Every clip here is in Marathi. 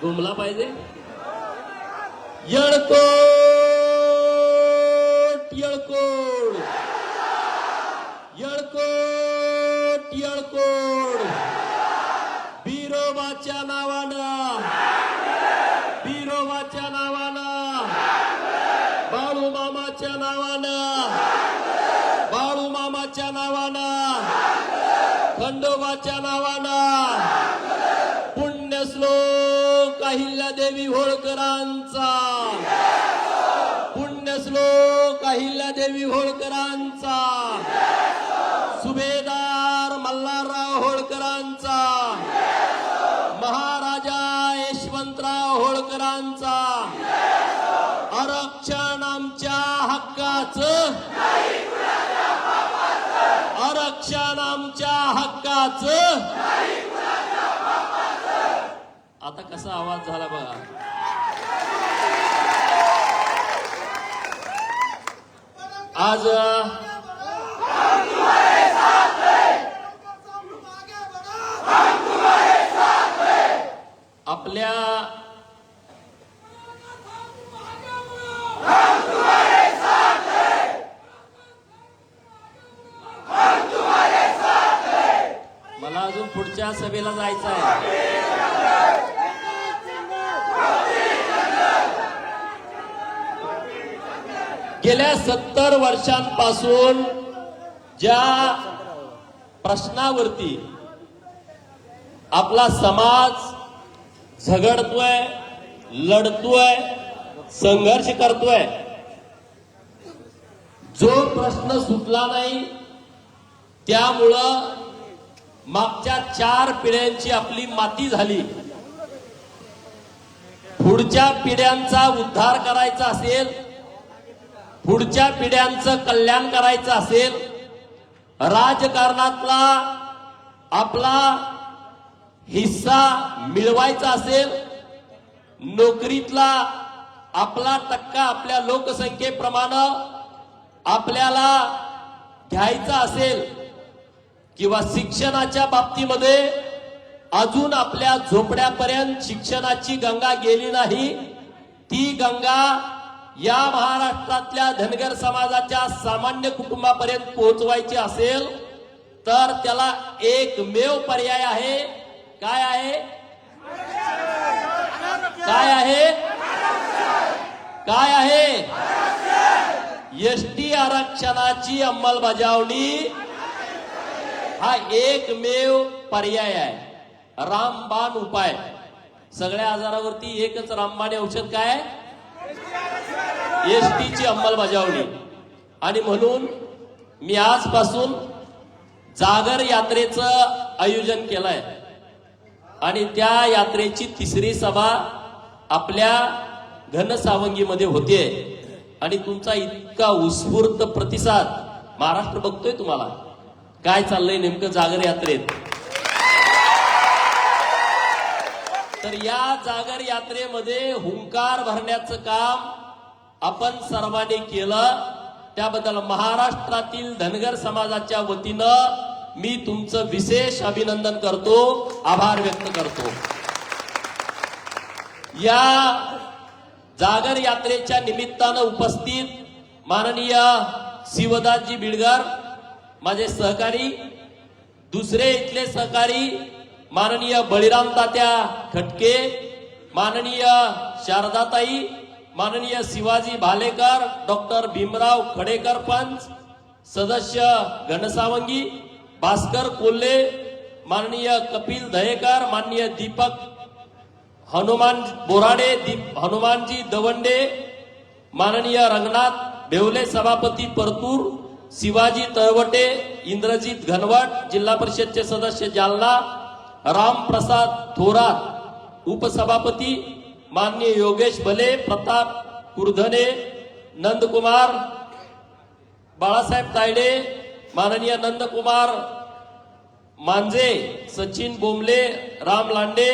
घुमला पाहिजे. येळकोट येळकोट येळकोट येळकोट बिरोबाच्या नावानं बिरोबाच्या नावानं बाळूमामाच्या नावानं बाळूमामाच्या नावानं खंडोबाच्या नावानं पुण्यश्लोक अहिल्यादेवी होळकरांचा पुण्यश्लोक अहिल्यादेवी होळकरांचा सुभेदार मल्हारराव होळकरांचा महाराजा यशवंतराव होळकरांचा आरक्षण आमच्या हक्काचं आरक्षण आमच्या हक्काचं. आता कसा आवाज झाला बघा. आज आपल्या मला अजून पुढच्या सभेला जायचं आहे. गेल्या 70 वर्षांपासून ज्या प्रश्नावरती आपला समाज झगडतोय, लढतोय, संघर्ष करतोय, जो प्रश्न सुटला नाही त्यामुळं मागच्या 4 पिढ्यांची आपली माती झाली. पुढच्या पिढ्यांचा उद्धार करायचा असेल, पुढच्या पिढ्यांचं कल्याण करायचं असेल, राजकारणातला आपला हिस्सा मिळवायचा असेल, नोकरीतला आपला टक्का आपल्या लोकसंख्येप्रमाणे आपल्याला घ्यायचा असेल, किंवा शिक्षणाच्या बाबतीमध्ये अजून आपल्या झोपड्यापर्यंत शिक्षणाची गंगा गेली नाही, ती गंगा या महाराष्ट्रातल्या धनगर समाजाच्या सामान्य कुटुंबापर्यंत पोहोचवायची असेल तर त्याला एकमेव पर्याय आहे. काय आहे? काय आहे? काय आहे? एसटी आरक्षणाची अंमलबजावणी हा एकमेव पर्याय आहे, रामबाण उपाय. सगळ्या आजारावरती एकच रामबाण औषध काय? एसटीची अंमलबजावणी. आणि म्हणून मी आजपासून जागर यात्रेचं आयोजन केलंय आणि त्या यात्रेची 3री सभा आपल्या घनसावंगीमध्ये होते. आणि तुमचा इतका उत्स्फूर्त प्रतिसाद महाराष्ट्र बघतोय. तुम्हाला काय चाललंय नेमकं जागर यात्रेत. तर या जागर यात्रेमध्ये हुंकार भरण्याचं काम आपण सर्वांनी केलं. त्याबद्दल महाराष्ट्रातील धनगर समाजाच्या वतीनं मी तुमचं विशेष अभिनंदन करतो, आभार व्यक्त करतो. या जागर यात्रेच्या निमित्तानं उपस्थित माननीय शिवदासजी बिडगर माझे सहकारी, दुसरे इथले सहकारी माननीय बळीराम तात्या खटके, माननीय शारदाताई, माननीय शिवाजी भालेकर, डॉक्टर भीमराव खडेकर पंच, सदस्य घनसावंगी, भास्कर कोल्हे, माननीय कपिल दहेकर, माननीय दीपक हनुमान बोराडे, हनुमानजी दवंडे, माननीय रंगनाथ बेवले सभापती परतूर, शिवाजी तळवटे, इंद्रजीत घनवट जिल्हा परिषदचे सदस्य जालना, रामप्रसाद थोरात उपसभापती, माननीय योगेश भले, प्रताप कुर्धने, नंदकुमार बाळासाहेब तायडे, माननीय नंदकुमार मांजे, सचिन बोंबले, राम लांडे,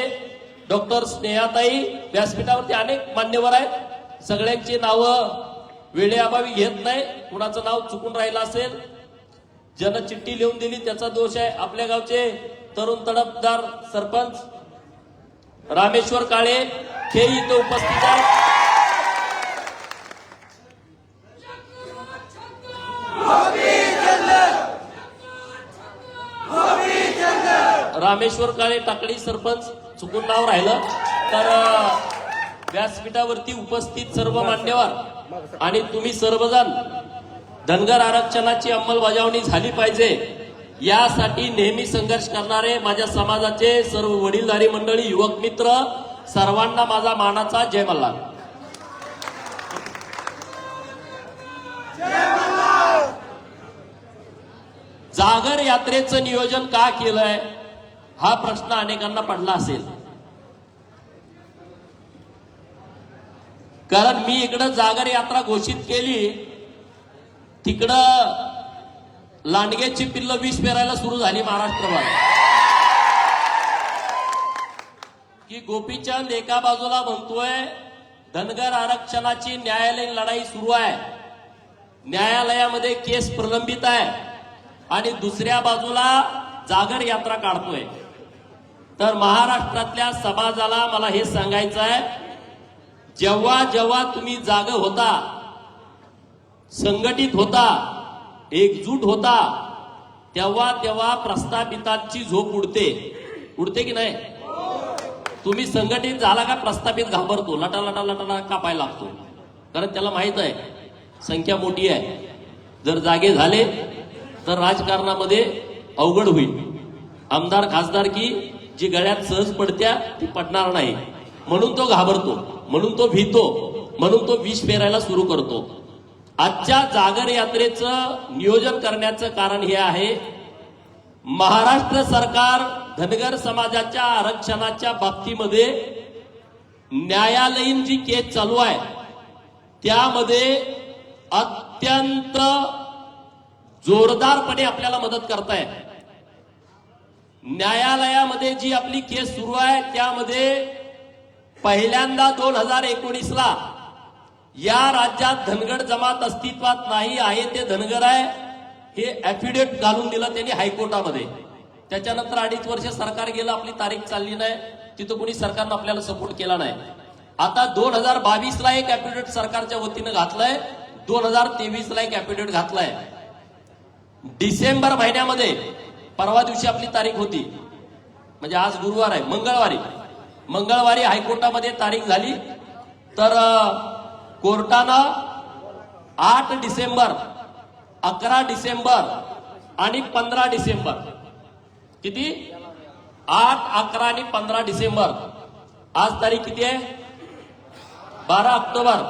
डॉक्टर स्नेहाताई. व्यासपीठावरती अनेक मान्यवर आहेत. सगळ्यांची नावं वेळेअभावी घेत नाही. कुणाचं नाव चुकून राहिलं असेल, ज्यानं चिठ्ठी लिहून दिली त्याचा दोष आहे. आपल्या गावचे तरुण तडफदार सरपंच रामेश्वर काळे हे इथं उपस्थित आहेत. रामेश्वर काळे टाकळी सरपंच चुकून नाव राहिलं तर व्यासपीठावरती उपस्थित सर्व मान्यवर आणि तुम्ही सर्वजण धनगर आरक्षणाची अंमलबजावणी झाली पाहिजे यासाठी नेहमी संघर्ष करणारे माझ्या समाजाचे सर्व वडीलधारी मंडळी, युवक मित्र, सर्वांना माझा मानाचा जय मल्हार. जागर यात्रेचं नियोजन का केलंय हा प्रश्न अनेकांना पडला असेल. कारण मी इकडं जागर यात्रा घोषित केली, तिकडं लांडग्याची पिल्ल विष पेरायला सुरू झाली महाराष्ट्रभर. की गोपीचंद एका बाजूला म्हणतोय धनगर आरक्षणाची न्यायालयीन लढाई सुरू आहे, न्यायालयामध्ये केस प्रलंबित आहे, आणि दुसऱ्या बाजूला जागर यात्रा काढतोय. तर महाराष्ट्रातल्या समाजाला मला हे सांगायचं आहे, जेव्हा जेव्हा तुम्ही जाग होता, संघटित होता, एकजूट होता, तेव्हा तेव्हा प्रस्थापितांची झोप उडते की नाही. तुम्ही संघटित झाला का प्रस्थापित घाबरतो, लटा लटा लटा कापायला लागतो. कारण त्याला माहित आहे संख्या मोठी आहे, जर जागे झाले तर राजकारणामध्ये अवघड होईल. आमदार खासदारकी जी गळ्यात सहज पडत्या ती पडणार नाही, म्हणून तो घाबरतो, म्हणून तो भीतो, म्हणून तो विष पेरायला सुरू करतो. आजच्या जागर यात्रेचं नियोजन करण्याचं कारण हे आहे, महाराष्ट्र सरकार धनगर समाजाच्या आरक्षणाच्या बाबतीमध्ये न्यायालयीन जी केस चालू आहे त्यामध्ये अत्यंत जोरदारपणे आपल्याला मदत करताय. न्यायालयामध्ये जी आपली केस सुरू आहे त्यामध्ये पहिल्यांदा 2019ला या राज्यात धनगर जमात अस्तित्वात नाही आहे, ते धनगर आहे हे ऍफिडेव्हिट घालून दिलं त्यांनी हायकोर्टामध्ये. त्याच्यानंतर 2.5 वर्ष सरकार गेलं, आपली तारीख चालली नाही, तिथं कोणी सरकारनं आपल्याला सपोर्ट केला नाही. आता 2022ला एक ऍफिडेव्हिट सरकारच्या वतीनं घातलंय, 2023ला एक ऍफिडेव्हिट घातलाय. डिसेंबर महिन्यामध्ये परवा दिवशी आपली तारीख होती, म्हणजे आज गुरुवार आहे, मंगळवारी हायकोर्टामध्ये तारीख झाली. तर कोर्टानं 8 डिसेंबर, 11 डिसेंबर आणि 15 डिसेंबर, किती 8, 11 आणि 15 डिसेंबर, आज तारीख किती आहे 12 ऑक्टोबर,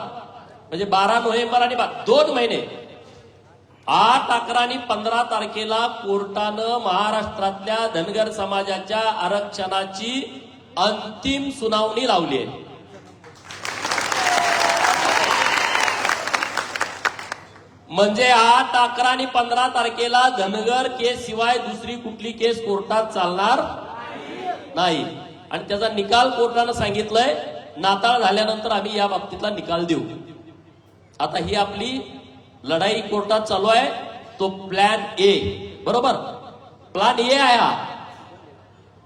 म्हणजे 12 नोव्हेंबर आणि 2 महिने, 8, 11 आणि 15 तारखेला कोर्टानं महाराष्ट्रातल्या धनगर समाजाच्या आरक्षणाची अंतिम सुनावणी लावली आहे. म्हणजे 8, 11 आणि 15 तारखेला धनगर केस शिवाय दुसरी कुठली केस कोर्टात चालणार नाही. आणि त्याचा निकाल कोर्टानं सांगितलंय नाताळ झाल्यानंतर आम्ही या बाबतीतला निकाल देऊ. आता ही आपली लढाई कोर्टात चालू आहे, तो प्लॅन ए, बरोबर, प्लॅन ए आहे हा.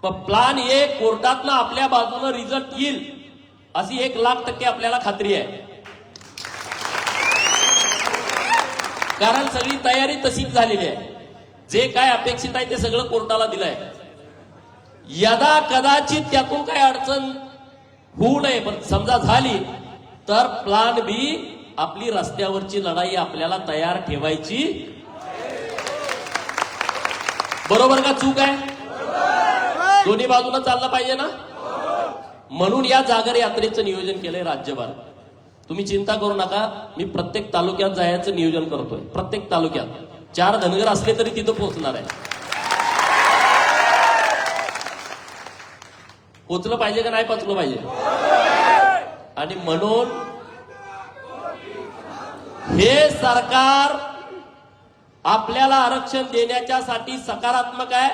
पण प्लॅन ए कोर्टातनं आपल्या बाजूनं रिझल्ट येईल अशी 1,00,000% आपल्याला खात्री आहे. कारण सगळी तयारी तशीच झालेली आहे, जे काय अपेक्षित आहे ते सगळं कोर्टाला दिलंय. यदा कदाचित त्यातून काय अडचण होऊ नये, पण समजा झाली तर प्लॅन बी, आपली रस्त्यावरची लढाई आपल्याला तयार ठेवायची. बरोबर का चूक आहे? दोन्ही बाजूला चाललं पाहिजे ना. म्हणून या जागर यात्रेचं नियोजन केलंय राज्यभर. तुम्ही चिंता करू नका, मी प्रत्येक तालुक्यात जायचं नियोजन करतोय. प्रत्येक तालुक्यात 4 धनगर असले तरी तिथं पोहोचणार आहे. पोचलं पाहिजे का नाही पोचलं पाहिजे. आणि म्हणून हे सरकार आपल्याला आरक्षण देण्याच्यासाठी सकारात्मक आहे.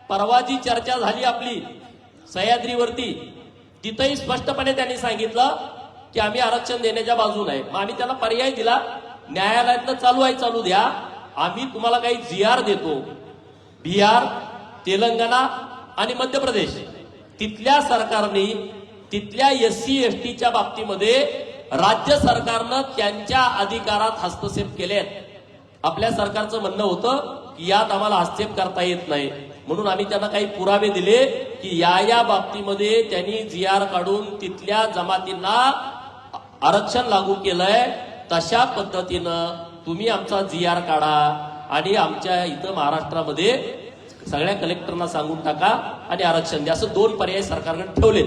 परवा जी चर्चा झाली आपली सह्याद्रीवरती, तिथंही स्पष्टपणे त्यांनी सांगितलं की आम्ही आरक्षण देण्याच्या बाजूने आहे. मग आम्ही त्याला पर्याय दिला, न्यायालयातनं चालू आहे चालू द्या, आम्ही तुम्हाला काही GR देतो. बिहार, तेलंगणा आणि मध्य प्रदेश तिथल्या सरकारने तिथल्या SC STच्या बाबतीमध्ये राज्य सरकारनं त्यांच्या अधिकारात हस्तक्षेप केलेत. आपल्या सरकारचं म्हणणं होतं की यात आम्हाला हस्तक्षेप करता येत नाही, म्हणून आम्ही त्यांना काही पुरावे दिले की या बाबतीमध्ये त्यांनी GR काढून तिथल्या जमातींना आरक्षण लागू केलंय, तशा पद्धतीनं तुम्ही आमचा GR काढा आणि आमच्या इथं महाराष्ट्रामध्ये सगळ्या कलेक्टरना सांगून टाका आणि आरक्षण द्या. असं 2 पर्याय सरकारकडे ठेवलेत.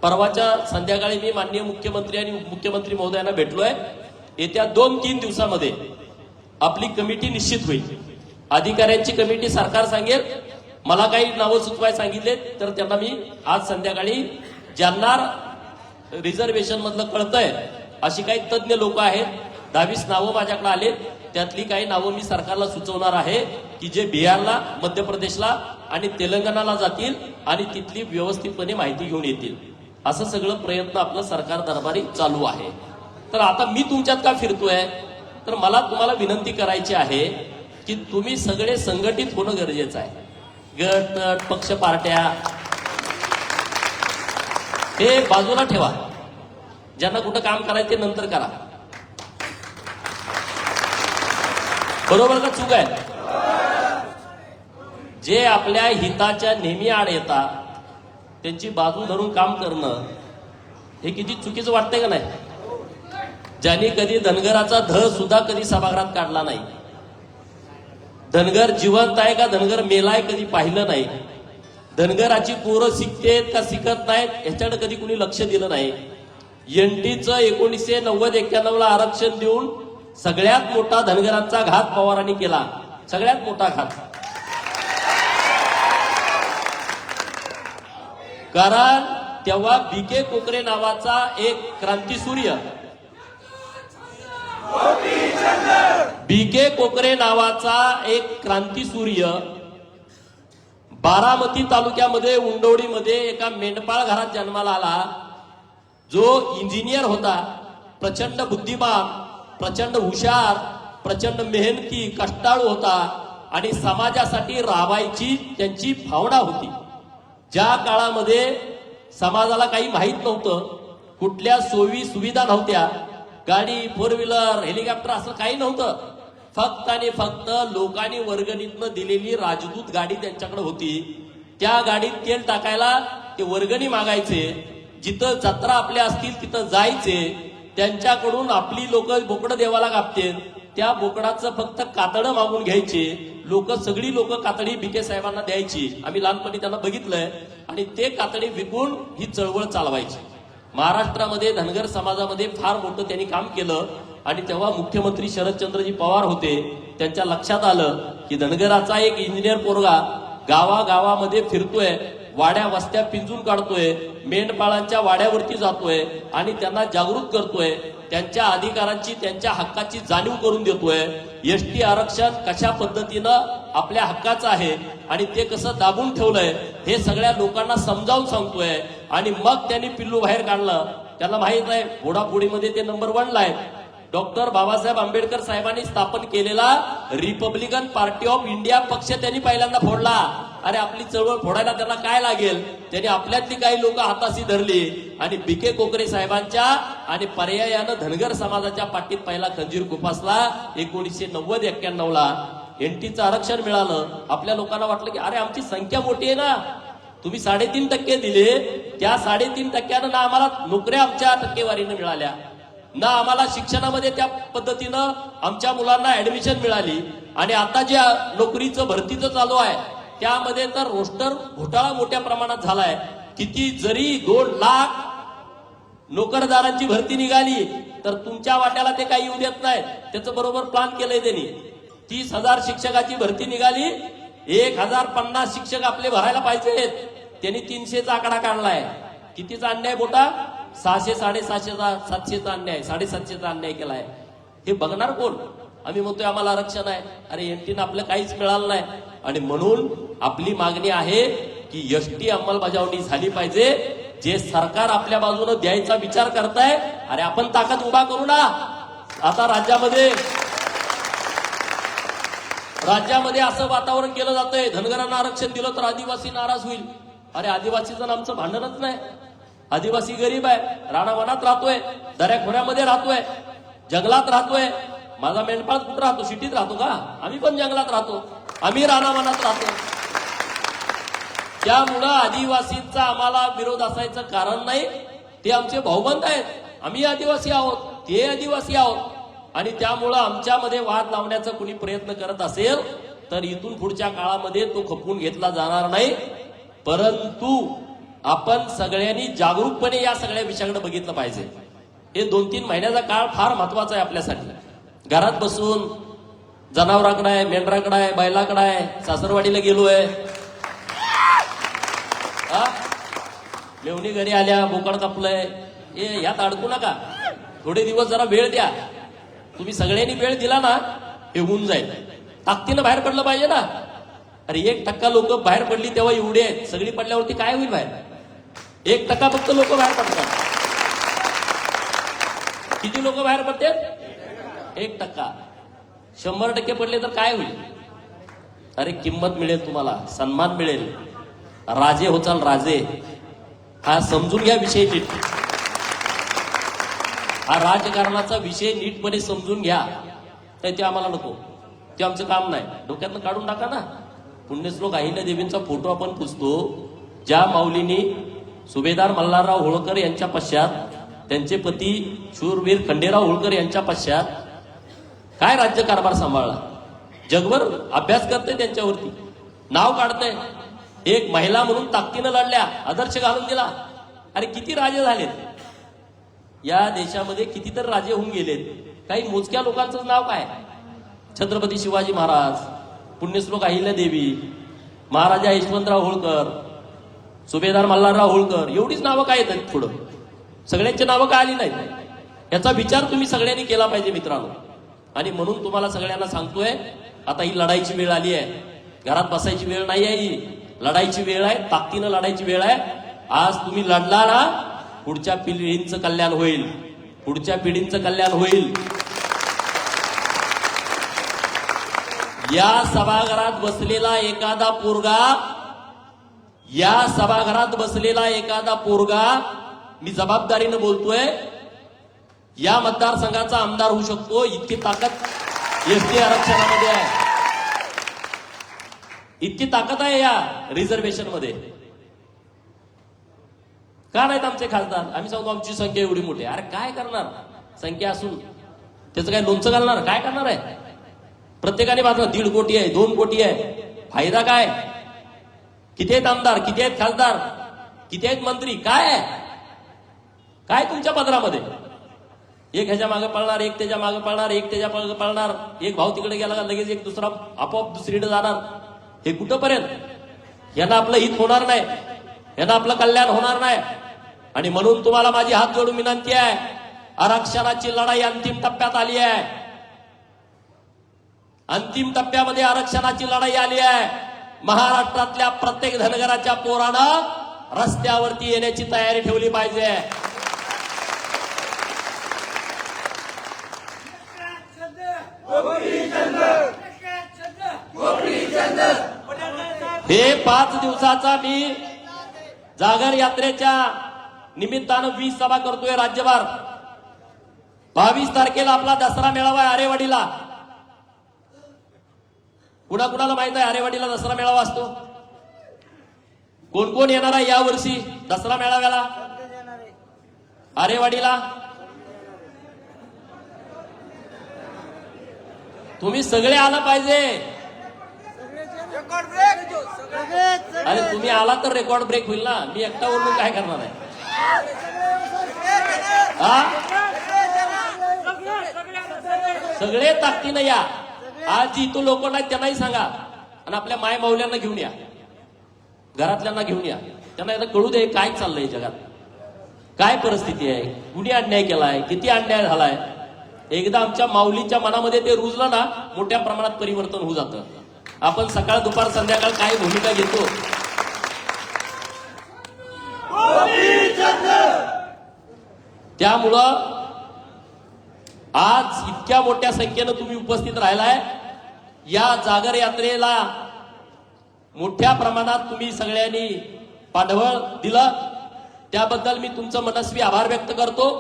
परवाच्या संध्याकाळी मी माननीय मुख्यमंत्री आणि उपमुख्यमंत्री महोदयांना भेटलोय. येत्या 2-3 दिवसामध्ये आपली कमिटी निश्चित होईल. अधिकाऱ्यांची कमिटी सरकार सांगेल. मला काही नावं सुचवायला सांगितलेत तर त्यांना मी आज संध्याकाळी ज्यांना रिझर्वेशन मधलं कळतंय अशी काही तज्ञ लोक आहेत, 22 नावं माझ्याकडे आलेत. त्यातली काही नावं मी सरकारला सुचवणार आहे की जे बिहारला, मध्य प्रदेशला आणि तेलंगणाला जातील आणि तिथली व्यवस्थितपणे माहिती घेऊन येतील. असं सगळं प्रयत्न आपलं सरकार दरबारी चालू आहे. तर आता मी तुमच्यात का फिरतोय, तर मला तुम्हाला विनंती करायची आहे की तुम्ही सगळे संघटित होणं गरजेचं आहे. गट तट पक्ष पार्ट्या हे बाजूला ठेवा. ज्यांना कुठं काम करायचं ते नंतर करा. बरोबर का चूक आहे? जे आपल्या हिताच्या नेहमी आड येतात त्यांची बाजू धरून काम करणं हे किती चुकीचं वाटतंय का नाही? ज्यांनी कधी धनगराचा ध सुद्धा कधी सभागृहात काढला नाही, धनगर जिवंत आहे का धनगर मेलाय कधी पाहिलं नाही, धनगराची पोरं शिकतेत का शिकत नाहीत ह्याच्याकडे कधी कुणी लक्ष दिलं नाही. NTचं 1990-91 ला आरक्षण देऊन सगळ्यात मोठा धनगरांचा घात पवारांनी केला, सगळ्यात मोठा घात. कारण तेव्हा BK कोकरे नावाचा एक क्रांतीसूर्य, BK कोकरे नावाचा एक क्रांतीसूर्य बारामती तालुक्यामध्ये उंडवडीमध्ये एका मेंढपाळ घरात जन्माला आला, जो इंजिनियर होता, प्रचंड बुद्धिमान, प्रचंड हुशार, प्रचंड मेहनती, कष्टाळू होता आणि समाजासाठी राबायची त्यांची भावना होती. ज्या काळामध्ये समाजाला काही माहित नव्हतं, कुठल्या सोयी सुविधा नव्हत्या, गाडी, 4 व्हीलर, हेलिकॉप्टर असं काही नव्हतं, फक्त आणि फक्त लोकांनी वर्गणीतनं दिलेली राजदूत गाडी त्यांच्याकडे होती. त्या गाडीत तेल टाकायला ते वर्गणी मागायचे, जिथं जत्रा आपल्या असतील तिथं जायचे, त्यांच्याकडून आपली लोक बोकडं देवाला कापते, त्या बोकडाचं फक्त कातडं मागून घ्यायचे. सगळी लोक कातडी BK साहेबांना द्यायची. आम्ही लहानपणी त्यांना बघितलंय आणि ते कातडी विकून ही चळवळ चालवायची. महाराष्ट्रामध्ये धनगर समाजामध्ये फार मोठं त्यांनी काम केलं आणि तेव्हा मुख्यमंत्री शरदचंद्रजी पवार होते. त्यांच्या लक्षात आलं की धनगराचा एक इंजिनियर पोरगा गावागावामध्ये फिरतोय, वाड्या वस्त्या पिंजून काढतोय, मेंढपाळांच्या वाड्यावरती जातोय आणि त्यांना जागृत करतोय, त्यांच्या अधिकारांची त्यांच्या हक्काची जाणीव करून देतोय. ST आरक्षण कशा पद्धतीनं आपल्या हक्काचं आहे आणि ते कसं दाबून ठेवलंय हे सगळ्या लोकांना समजावून सांगतोय. आणि मग त्यांनी पिल्लू बाहेर काढलं. त्याला माहित आहे फोडाफोडीमध्ये ते नंबर 1 ला आहे. डॉक्टर बाबासाहेब आंबेडकर साहेबांनी स्थापन केलेला रिपब्लिकन पार्टी ऑफ इंडिया पक्ष त्यांनी पहिल्यांदा फोडला. अरे आपली चळवळ फोडायला त्यांना काय लागेल, त्यांनी आपल्यातली काही लोक हाताशी धरली आणि BK कोकरे साहेबांच्या आणि पर्यायानं धनगर समाजाच्या पाठीत पहिला खंजीर खुपासला. 1990-91 ला NTचं आरक्षण मिळालं. आपल्या लोकांना वाटलं की अरे आमची संख्या मोठी आहे ना, तुम्ही 3.5% दिले, त्या 3.5% ना आम्हाला नोकऱ्या आमच्या टक्केवारीनं मिळाल्या, ना आम्हाला शिक्षणामध्ये त्या पद्धतीनं आमच्या मुलांना ऍडमिशन मिळाली. आणि आता ज्या नोकरीचं भरतीचं चालू आहे त्यामध्ये तर रोस्टर घोटाळा मोठ्या प्रमाणात झालाय. किती जरी 2 लाख नोकरदारांची भरती निघाली तर तुमच्या वाट्याला ते काही येऊ देत नाहीत. त्याचं बरोबर प्लॅन केलंय त्यांनी. 30,000 शिक्षकाची भरती निघाली, 1,050 शिक्षक आपले भरायला पाहिजेत, त्यांनी 300चा आकडा काढलाय. कितीचा अन्याय मोठा, 600, 750चा 700चा अन्याय, 750चा अन्याय केलाय. हे बघणार कोण? आम्ही म्हणतोय आम्हाला आरक्षण आहे, अरे NTनं आपलं काहीच मिळालं नाही. आणि म्हणून आपली मागणी आहे की ST अंमलबजावणी झाली पाहिजे. जे सरकार आपल्या बाजूने द्यायचा विचार करताय, अरे आपण ताकद उभा करू ना. आता राज्यामध्ये असं वातावरण केलं जातंय, धनगरांना आरक्षण दिलं तर आदिवासी नाराज होईल. अरे आदिवासीचं आमचं भांडणच नाही. आदिवासी गरीब आहे, रानावनात राहतोय, दऱ्याखोऱ्यामध्ये राहतोय, जंगलात राहतोय. माझा मेंढपाळ कुठं राहतो? सिटीत राहतो का? आम्ही पण जंगलात राहतो, आम्ही रानावनात राहतो. त्यामुळं आदिवासींचा आम्हाला विरोध असायचं कारण नाही. ते आमचे भाऊबंद आहेत, आम्ही आदिवासी आहोत, ते आदिवासी आहोत. आणि त्यामुळं आमच्यामध्ये वाद लावण्याचा कुणी प्रयत्न करत असेल तर इथून पुढच्या काळामध्ये तो खपवून घेतला जाणार नाही. परंतु आपण सगळ्यांनी जागरूकपणे या सगळ्या विषयाकडे बघितलं पाहिजे. हे 2-3 महिन्याचा काळ फार महत्वाचा आहे आपल्यासाठी. घरात बसून जनावराकडे आहे, मेंढराकडे आहे, बैलाकडे आहे, सासरवाडीला गेलोय, मेवणी घरी आल्या, बोकड कापलंय, हे यात अडकू नका. थोडे दिवस जरा वेळ द्या. तुम्ही सगळ्यांनी वेळ दिला ना, हे होऊन जाईल. ताकदीनं बाहेर पडलं पाहिजे ना. अरे 1% लोक बाहेर पडली तेव्हा एवढे आहेत, सगळी पडल्यावरती काय होईल बाहेर? 1% फक्त लोक बाहेर पडतात. किती लोक बाहेर पडतात? 1%. 100% पडले तर काय होईल? अरे किंमत मिळेल, तुम्हाला सन्मान मिळेल, राजे होचाल राजे. हा समजून घ्या विषय नीट. हा राजकारणाचा विषय नीटपणे समजून घ्या. तर ते आम्हाला नको, ते आमचं काम नाही. डोक्यातनं काढून टाका ना. पुण्यश्लोक अहिल्यादेवींचा फोटो आपण पुजतो. ज्या माऊलींनी सुभेदार मल्हारराव होळकर यांच्या पश्चात त्यांचे पती शूरवीर खंडेराव होळकर यांच्या पश्चात काय राज्यकारभार सांभाळला. जगभर अभ्यास करते, त्यांच्यावरती नाव काढतंय. एक महिला म्हणून ताकदीनं लढल्या, आदर्श घालून दिला. अरे किती राजे झालेत या देशामध्ये, कितीतरी राजे होऊन गेलेत. काही मोजक्या लोकांचं नाव काय? छत्रपती शिवाजी महाराज, पुण्यश्लोक अहिल्यादेवी, महाराजा यशवंतराव होळकर, सुभेदार मल्हारराव होळकर, एवढीच नावं काय येतात पुढं? सगळ्यांची नावं काय आली नाहीत? याचा विचार तुम्ही सगळ्यांनी केला पाहिजे मित्रांनो. आणि म्हणून तुम्हाला सगळ्यांना सांगतोय, आता ही लढाईची वेळ आली आहे. घरात बसायची वेळ नाही आहे, ही लढाईची वेळ आहे, ताकदीनं लढायची वेळ आहे. आज तुम्ही लढला ना, पुढच्या पिढींचं कल्याण होईल, पुढच्या पिढींचं कल्याण होईल. या सभागृहात बसलेला एखादा पोरगा, या सभागृहात बसलेला एखादा पोरगा, मी जबाबदारीनं बोलतोय, या मतदारसंघाचा आमदार होऊ शकतो. इतकी ताकद एसटी आरक्षणामध्ये आहे, इतकी ताकद आहे या रिझर्वेशन मध्ये. का नाहीत आमचे खासदार? आम्ही सांगतो आमची संख्या एवढी मोठी. अरे काय करणार संख्या असून? त्याचं काय लोणचं घालणार? काय करणार आहे? प्रत्येकाने बाजूला 1.5 कोटी आहे, 2 कोटी आहे, फायदा काय? किती आहेत आमदार, किती आहेत खासदार, किती आहेत मंत्री? काय आहे? काय तुमच्या पदरामध्ये? एक ह्याच्या मागे पळणार, एक त्याच्या मागे पळणार, एक त्याच्या मागे पळणार. एक भाऊ तिकडे गेला का लगेच एक दुसरा आपोआप दुसरीकडे जाणार. हे कुठंपर्यंत? यांना आपलं हित होणार नाही, यांना आपलं कल्याण होणार नाही. आणि म्हणून तुम्हाला माझी हात जोडून विनंती आहे, आरक्षणाची लढाई अंतिम टप्प्यात आली आहे. अंतिम टप्प्यामध्ये आरक्षणाची लढाई आली आहे. महाराष्ट्रातल्या प्रत्येक धनगराच्या पोरानं रस्त्यावरती येण्याची तयारी ठेवली पाहिजे. हे 5 दिवसाचा मी जागर यात्रेच्या निमित्तानं 20 सभा करतोय राज्यभर. 22 तारखेला आपला दसरा मेळावा आहे आरेवाडीला. कुणाकुणाला माहित आहे आरेवाडीला दसरा मेळावा असतो? कोण कोण येणार आहे या वर्षी दसरा मेळाव्याला आरेवाडीला? तुम्ही सगळे आलं पाहिजे. अरे तुम्ही आला तर रेकॉर्ड ब्रेक होईल ना. मी एकटा वरून काय करणार आहे? सगळे ताकदीनं या. आज इथं लोक नाहीत त्यांनाही सांगा, आणि आपल्या माय माऊल्यांना घेऊन या, घरातल्यांना घेऊन या. त्यांना एकदा कळू दे काय चाललंय जगात, काय परिस्थिती आहे, कुणी अन्याय केलाय, किती अन्याय झालाय. एकदा आमच्या माऊलींच्या मनामध्ये ते रुजलं ना, मोठ्या प्रमाणात परिवर्तन होऊ जातं. आपण सकाळ दुपार संध्याकाळ काय भूमिका घेतो. त्यामुळं आज इतक्या मोठ्या संख्येनं तुम्ही उपस्थित राहिलाय. या जागर यात्रेला मोठ्या प्रमाणात तुम्ही सगळ्यांनी पाठबळ दिलं त्याबद्दल मी तुमचं मनस्वी आभार व्यक्त करतो.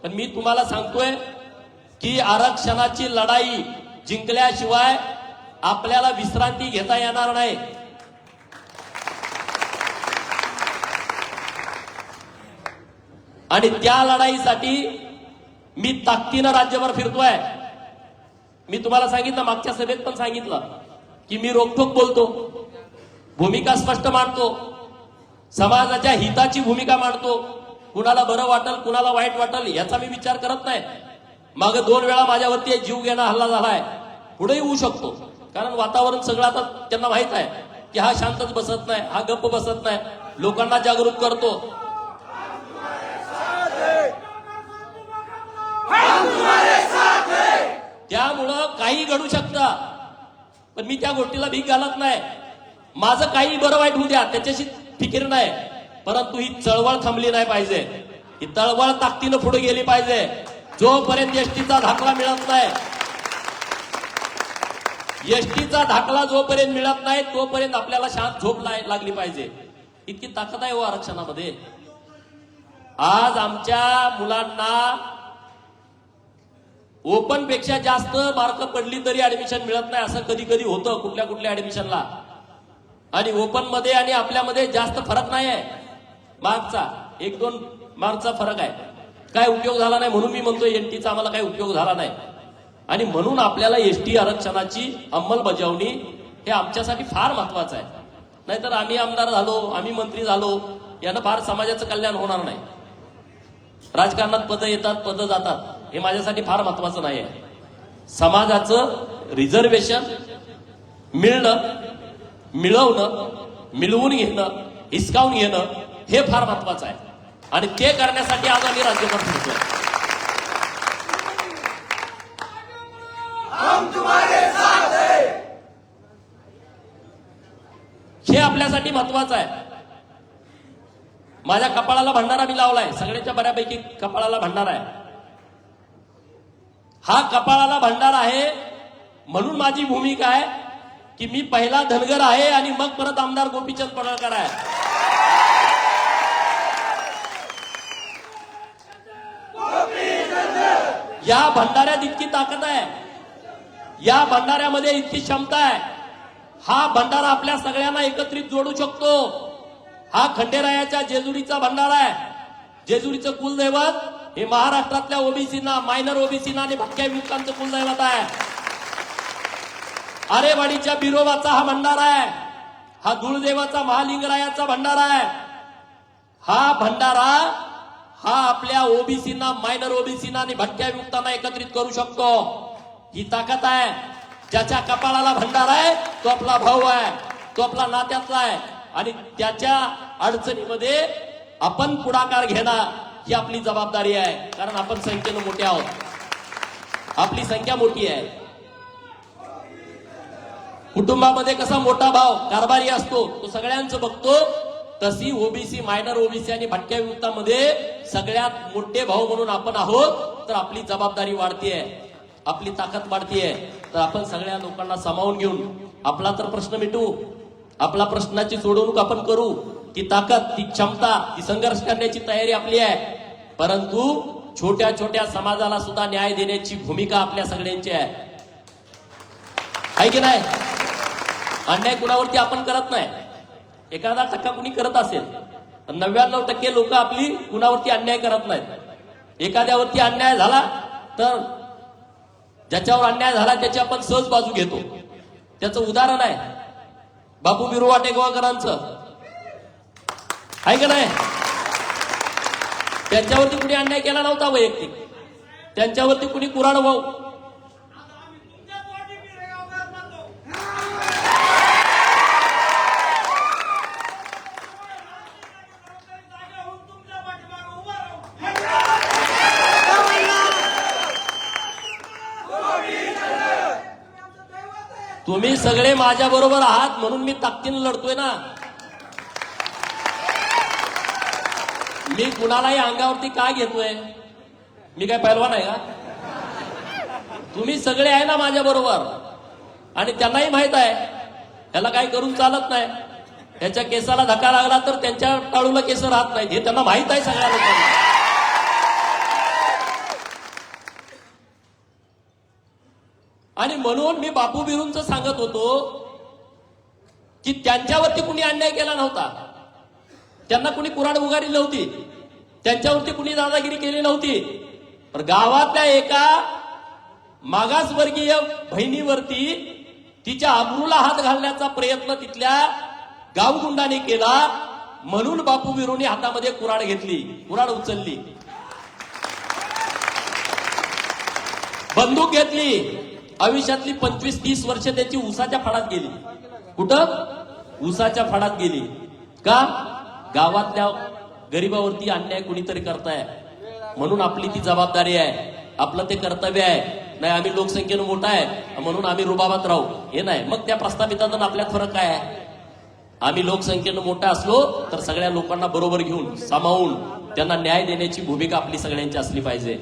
पण मी तुम्हाला सांगतोय की आरक्षणाची लढाई जिंकल्याशिवाय आपल्याला विश्रांती घेता येणार नाही. आणि त्या लढाईसाठी मी ताकदीनं राज्यभर फिरतोय. मी तुम्हाला सांगितलं, मागच्या सभेत पण सांगितलं की मी रोखठोक बोलतो, भूमिका स्पष्ट मांडतो, समाजाच्या हिताची भूमिका मांडतो. कुणाला बरं वाटल कुणाला वाईट वाटल याचा मी विचार करत नाही. माग 2 वेळा माझ्यावरती जीव घेणा हल्ला झालाय, पुढेही होऊ शकतो. कारण वातावरण सगळं आता त्यांना माहित आहे की हा शांतच बसत नाही, हा गप्प बसत नाही, लोकांना जागृत करतो. त्यामुळं काही घडू शकतं, पण मी त्या गोष्टीला भीक घालत नाही. माझं काही बरं वाईट होऊ द्या त्याच्याशी फिकीर नाही, परंतु ही चळवळ थांबली नाही पाहिजे. ही चळवळ ताकदीनं पुढे गेली पाहिजे. जोपर्यंत एसटीचा दाखला मिळत नाही, एसटीचा दाखला जोपर्यंत मिळत नाही तोपर्यंत आपल्याला शांत झोप लागली पाहिजे. इतकी ताकद आहे हो आरक्षणामध्ये. आज आमच्या मुलांना ओपन पेक्षा जास्त मार्क पडली तरी ऍडमिशन मिळत नाही, असं कधी कधी होतं कुठल्या कुठल्या ऍडमिशनला. आणि ओपन मध्ये आणि आपल्यामध्ये जास्त फरक नाही आहे, मार्कचा 1-2 मार्कचा फरक आहे. काय उपयोग झाला नाही म्हणून मी म्हणतोय एनटीचा आम्हाला काही उपयोग झाला नाही. आणि म्हणून आपल्याला एसटी आरक्षणाची अंमलबजावणी हे आमच्यासाठी फार महत्वाचं आहे. नाहीतर आम्ही आमदार झालो, आम्ही मंत्री झालो, यानं फार समाजाचं कल्याण होणार नाही. राजकारणात पदं येतात पदं जातात, हे माझ्यासाठी फार महत्वाचं नाही आहे. समाजाचं रिझर्वेशन मिळणं, मिळवणं, मिळवून घेणं, हिसकावून घेणं हे फार महत्वाचं आहे. आणि ते करण्यासाठी आज आम्ही राज्यभर फिरतोय. हे आपल्यासाठी महत्वाचं आहे. माझ्या कपाळाला भंडारा मी लावलाय, सगळ्यांच्या बऱ्यापैकी कपाळाला भंडारा आहे. हा कपाळाला भंडारा आहे म्हणून माझी भूमिका आहे की मी पहिला धनगर आहे आणि मग परत आमदार गोपीचंद पडळकर आहे. या भंडाऱ्यात इतकी ताकद आहे, या भंडाऱ्यामध्ये इतकी क्षमता आहे. हा भंडारा आपल्या सगळ्यांना एकत्रित जोडू शकतो. हा खंडेरायाच्या जेजुरीचा भंडारा आहे. जेजुरीचं कुलदैवत हे महाराष्ट्रातल्या ओबीसीना, मायनर ओबीसीना आणि भटक्या विमुक्तांचं कुलदैवत आहे. आरेवाडीच्या बिरोबाचा हा भंडारा आहे. हा धुळदेवाचा महालिंगरायाचा भंडारा आहे. हा भंडारा हा आपल्या ओबीसीना, मायनर ओबीसीना आणि भटक्या विमुक्तांना एकत्रित करू शकतो. ही ताकद आहे. ज्याच्या कपाळाला भंडारा आहे तो आपला भाऊ आहे, तो आपला नात्यातला आहे. आणि त्याच्या अडचणीमध्ये आपण पुढाकार घेणं ही आपली जबाबदारी आहे. कारण आपण संख्येनं मोठे आहोत, आपली संख्या मोठी आहे. कुटुंबामध्ये कसा मोठा भाव कारभारी असतो तो सगळ्यांचं बघतो, तशी ओबीसी, मायनर ओबीसी आणि भटक्या विमुक्तांमध्ये सगळ्यात मोठे भाऊ म्हणून आपण आहोत. तर आपली जबाबदारी वाढतीये, आपली ताकद वाढतीये. तर आपण सगळ्या लोकांना सामावून घेऊन आपला तर प्रश्न मिटवू, आपला प्रश्नाची सोडवणूक आपण करू. ती ताकद, ती क्षमता, ती संघर्ष करण्याची तयारी आपली आहे. परंतु छोट्या छोट्या समाजाला सुद्धा न्याय देण्याची भूमिका आपल्या सगळ्यांची आहे की नाही? अन्याय कुणावरती आपण करत नाही. 1% कुणी करत असेल, 99% लोक आपली कुणावरती अन्याय करत नाहीत. एखाद्यावरती अन्याय झाला तर ज्याच्यावर अन्याय झाला त्याची आपण सहज बाजू घेतो. त्याचं उदाहरण आहे बापू बिरुवा टेगवाकरांचं, आहे का नाही? त्यांच्यावरती कुणी अन्याय केला नव्हता वैयक्तिक, त्यांच्यावरती कुणी कुराड वाहू तुम्ही सगळे माझ्या बरोबर आहात म्हणून मी ताकदीने लढतोय ना. मी कुणालाही अंगावरती काय घेतोय? मी काय पहिलवान आहे का? तुम्ही सगळे आहे ना माझ्या बरोबर. आणि त्यांनाही माहित आहे याला काही करून चालत नाही. त्याच्या केसाला धक्का लागला तर त्यांच्या टाळूला केस राहत नाहीत, हे त्यांना माहित आहे सगळ्या लोकांना. आणि म्हणून मी बापू बिरूंचं सांगत होतो की त्यांच्यावरती कुणी अन्याय केला नव्हता, त्यांना कुणी कुऱ्हाड उगारी नव्हती, त्यांच्यावरती कुणी दादागिरी केली नव्हती. पण गावातल्या एका मागासवर्गीय बहिणीवरती तिच्या अब्रूला हात घालण्याचा प्रयत्न तिथल्या गावगुंडाने केला. म्हणून बापू बिरूंनी हातामध्ये कुऱ्हाड घेतली, कुऱ्हाड उचलली, बंदूक घेतली. आयुष्यातली 25-30 वर्ष त्याची ऊसाच्या फाडात गेली. कुठं? ऊसाच्या फाडात गेली. का? गावातल्या गरीबावरती अन्याय कुणीतरी करताय, म्हणून आपली ती जबाबदारी आहे, आपलं ते कर्तव्य आहे. नाही आम्ही लोकसंख्येनं मोठा आहे म्हणून आम्ही रुबाबात राहू, हे नाही. मग त्या प्रस्थापितांना आपल्यात फरक काय आहे? आम्ही लोकसंख्येनं मोठा असलो तर सगळ्या लोकांना बरोबर घेऊन सामावून त्यांना न्याय देण्याची भूमिका आपली सगळ्यांची असली पाहिजे.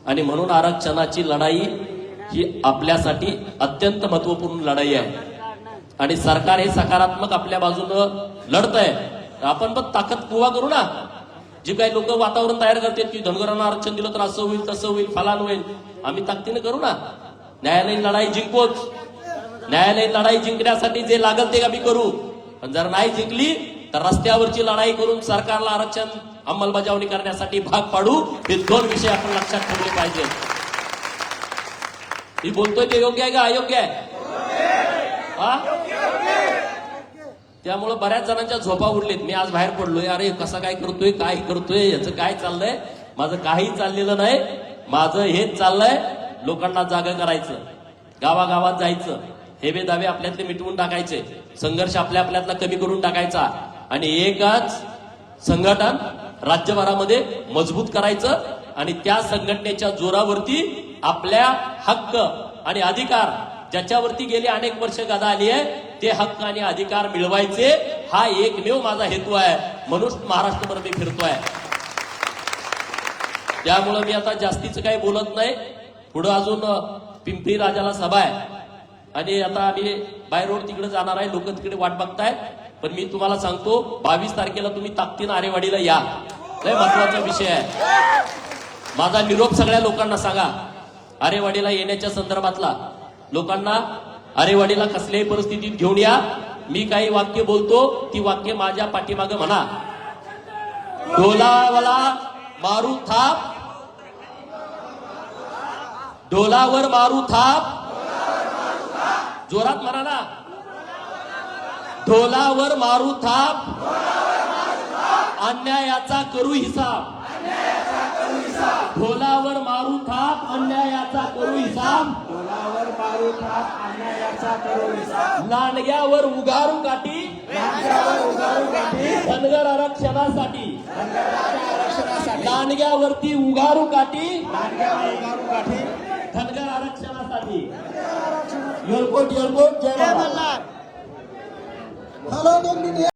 आणि म्हणून आरक्षणाची लढाई ही आपल्यासाठी अत्यंत महत्वपूर्ण लढाई आहे. आणि सरकार हे सकारात्मक आपल्या बाजूनं लढतंय. आपण पण ताकद कुवा करू ना. जे काही लोक वातावरण तयार करतात की धनगरांना आरक्षण दिलं तर असं होईल तसं होईल फलान होईल, आम्ही ताकदीने करू ना. न्यायालयीन लढाई जिंकूच. न्यायालयीन लढाई जिंकण्यासाठी जे लागल ते आम्ही करू. पण जर नाही जिंकली तर रस्त्यावरची लढाई करून सरकारला आरक्षण अंमलबजावणी करण्यासाठी भाग पाडू. हे 2 विषय आपण लक्षात ठेवले पाहिजे. मी बोलतोय ते योग्य आहे का अयोग्य आहे? त्यामुळे बऱ्याच जणांच्या झोपा उडलीत. मी आज बाहेर पडलोय, अरे कसा काय करतोय, काय करतोय, याचं काय चाललंय. माझं काही चाललेलं नाही. माझं हेच चाललंय, लोकांना जागा करायचं, गावागावात जायचं, हेवे दावे आपल्यातले मिटवून टाकायचे, संघर्ष आपल्यातला कमी करून टाकायचा आणि एकच संघटन राज्यभरामध्ये मजबूत करायचं. आणि त्या संघटनेच्या जोरावरती आपल्या हक्क आणि अधिकार ज्याच्यावरती गेली अनेक वर्ष गदा आली आहे ते हक्क आणि अधिकार मिळवायचे. हा एकमेव माझा हेतू आहे. म्हणून महाराष्ट्रभर मी फिरतोय. त्यामुळे मी आता जास्तीचं काही बोलत नाही. पुढे अजून पिंपरी राजाला सभा आहे आणि आता आम्ही बाय रोड तिकडे जाणार आहे. लोक तिकडे वाट बघताय. पण मी तुम्हाला सांगतो 22 तारखेला तुम्ही ताकदीनं आरेवाडीला या. लय महत्वाचा विषय आहे. माझा निरोप सगळ्या लोकांना सांगा. आरेवाडीला येण्याच्या संदर्भातला लोकांना आरेवाडीला कसल्याही परिस्थितीत घेऊन या. मी काही वाक्य बोलतो ती वाक्य माझ्या पाठीमागे म्हणा. ढोलावाला मारू थाप, ढोलावर मारू थाप, जोरात म्हणा ना. ढोलावर मारू थाप, अन्यायाचा करू हिसाब. ढोलावर मारू थाप, अन्यायाचा करू हिसाब. ढोलावर मारू थाप, अन्यायाचा करू हिसाब. लांडग्यावर उगारू काठी, धनगर आरक्षणासाठी. लांडग्यावरती उगारू काठी, धनगर आरक्षणासाठी. एअरपोर्ट जय मल्हार. हॅलो